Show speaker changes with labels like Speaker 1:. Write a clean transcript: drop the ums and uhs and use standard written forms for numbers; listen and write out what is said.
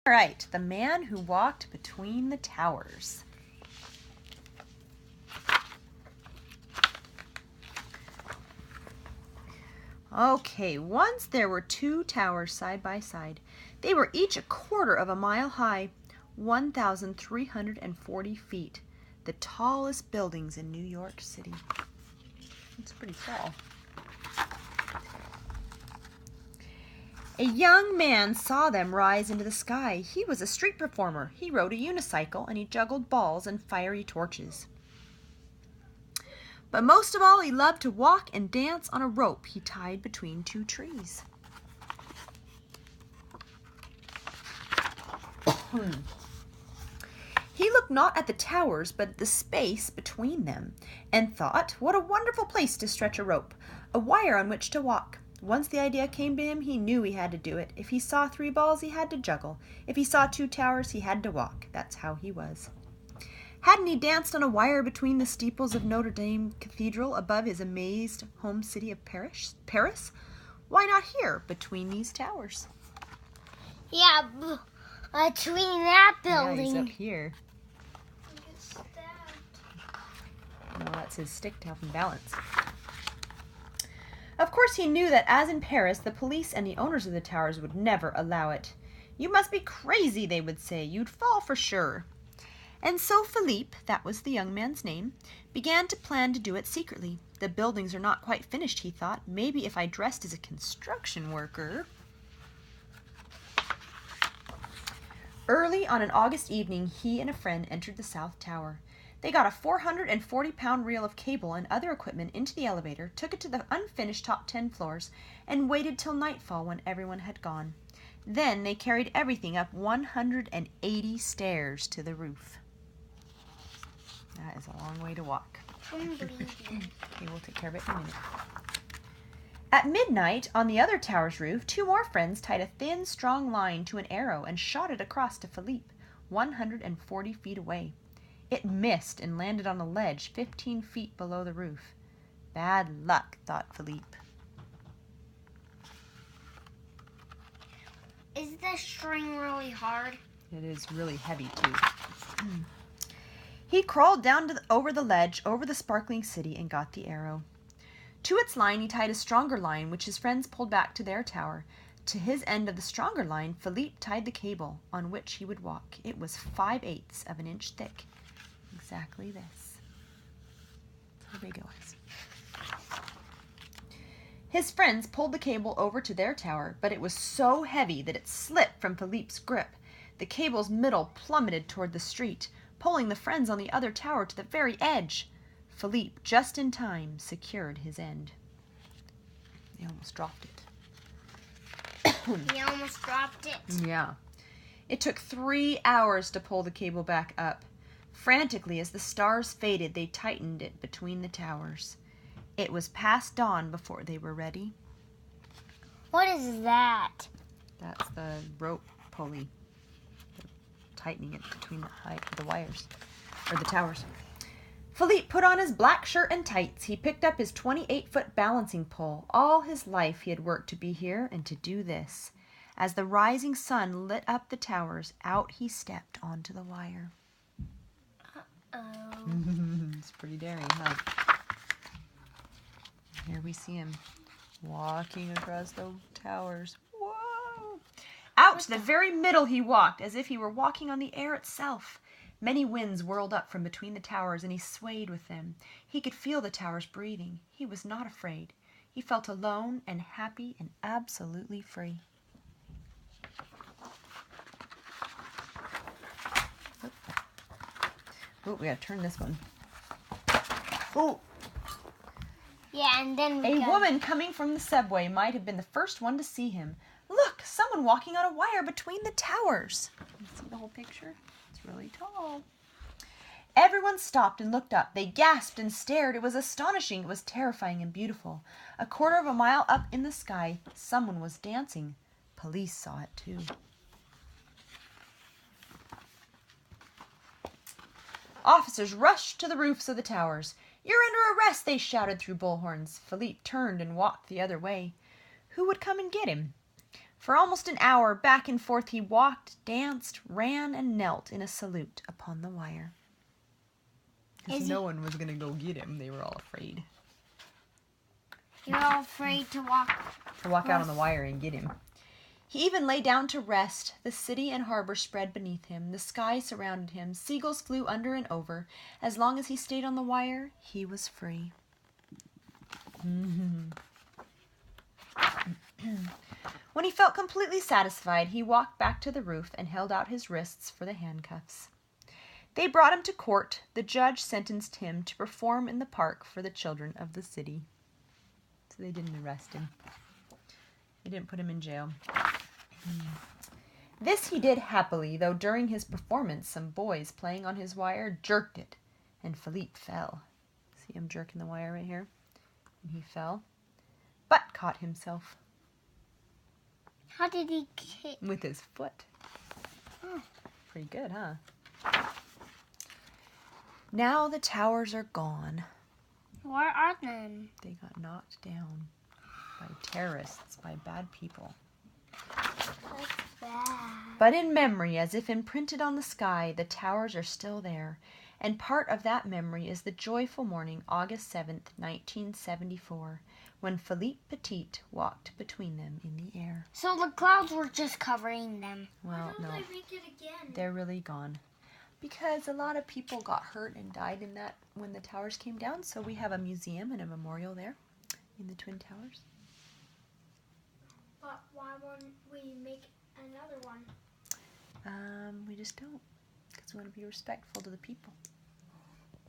Speaker 1: All right, the man who walked between the towers. Okay, once there were two towers side by side. They were each a quarter of a mile high, 1,340 feet. The tallest buildings in New York City. It's pretty tall. A young man saw them rise into the sky. He was a street performer. He rode a unicycle and he juggled balls and fiery torches. But most of all, he loved to walk and dance on a rope he tied between two trees. He looked not at the towers, but at the space between them, and thought, what a wonderful place to stretch a rope, a wire on which to walk. Once the idea came to him, he knew he had to do it. If he saw three balls, he had to juggle. If he saw two towers, he had to walk. That's how he was. Hadn't he danced on a wire between the steeples of Notre Dame Cathedral above his amazed home city of Paris? Why not here, between these towers?
Speaker 2: Yeah, between that building.
Speaker 1: Yeah, he's up here. Well, that's his stick to help him balance. Of course, he knew that, as in Paris, the police and the owners of the towers would never allow it. You must be crazy, they would say. You'd fall for sure. And so Philippe, that was the young man's name, began to plan to do it secretly. The buildings are not quite finished, he thought. Maybe if I dressed as a construction worker. Early on an August evening, he and a friend entered the South Tower. They got a 440-pound reel of cable and other equipment into the elevator, took it to the unfinished top 10 floors, and waited till nightfall when everyone had gone. Then they carried everything up 180 stairs to the roof. That is a long way to walk. Okay, we'll take care of it in a minute. At midnight, on the other tower's roof, two more friends tied a thin, strong line to an arrow and shot it across to Philippe, 140 feet away. It missed and landed on a ledge 15 feet below the roof. Bad luck, thought Philippe.
Speaker 2: Is the string really hard?
Speaker 1: It is really heavy, too. He crawled down over the ledge, over the sparkling city, and got the arrow. To its line he tied a stronger line, which his friends pulled back to their tower. To his end of the stronger line, Philippe tied the cable on which he would walk. It was 5/8 of an inch thick. Exactly this. How big it was. His friends pulled the cable over to their tower, but it was so heavy that it slipped from Philippe's grip. The cable's middle plummeted toward the street, pulling the friends on the other tower to the very edge. Philippe, just in time, secured his end. He almost dropped it.
Speaker 2: He almost dropped it.
Speaker 1: Yeah. It took 3 hours to pull the cable back up. Frantically, as the stars faded, they tightened it between the towers. It was past dawn before they were ready.
Speaker 2: What is that?
Speaker 1: That's the rope pulley. They're tightening it between the wires, or the towers. Philippe put on his black shirt and tights. He picked up his 28-foot balancing pole. All his life he had worked to be here and to do this. As the rising sun lit up the towers, out he stepped onto the wire. It's pretty daring, huh? Here we see him walking across the towers. Whoa! Out to the very middle he walked, as if he were walking on the air itself. Many winds whirled up from between the towers, and he swayed with them. He could feel the towers breathing. He was not afraid. He felt alone and happy and absolutely free. Oh, we gotta turn this one. Oh!
Speaker 2: Yeah, and then
Speaker 1: A woman coming from the subway might have been the first one to see him. Look, someone walking on a wire between the towers. You see the whole picture? It's really tall. Everyone stopped and looked up. They gasped and stared. It was astonishing. It was terrifying and beautiful. A quarter of a mile up in the sky, someone was dancing. Police saw it too. Officers rushed to the roofs of the towers. "You're under arrest," they shouted through bullhorns. Philippe turned and walked the other way. Who would come and get him? For almost an hour, back and forth he walked, danced, ran, and knelt in a salute upon the wire. Because no one was going to go get him. They were all afraid.
Speaker 2: You're all afraid to walk.
Speaker 1: To walk out on the wire and get him. He even lay down to rest. The city and harbor spread beneath him. The sky surrounded him. Seagulls flew under and over. As long as he stayed on the wire, he was free. When he felt completely satisfied, he walked back to the roof and held out his wrists for the handcuffs. They brought him to court. The judge sentenced him to perform in the park for the children of the city. So they didn't arrest him. They didn't put him in jail. This he did happily, though during his performance some boys playing on his wire jerked it, and Philippe fell. See him jerking the wire right here? And he fell, but caught himself.
Speaker 2: How did he kick?
Speaker 1: With his foot.
Speaker 2: Oh.
Speaker 1: Pretty good, huh? Now the towers are gone.
Speaker 2: Where are them?
Speaker 1: They got knocked down by terrorists, by bad people.
Speaker 2: That's bad.
Speaker 1: But in memory, as if imprinted on the sky, the towers are still there. And part of that memory is the joyful morning, August 7th, 1974, when Philippe Petit walked between them in the air.
Speaker 2: So the clouds were just covering them.
Speaker 1: Well, no,
Speaker 2: Why don't they make it again?
Speaker 1: they're really gone. Because a lot of people got hurt and died in that when the towers came down, so we have a museum and a memorial there in the Twin Towers.
Speaker 2: But why won't we make another one?
Speaker 1: We just don't, because we want to be respectful to the people.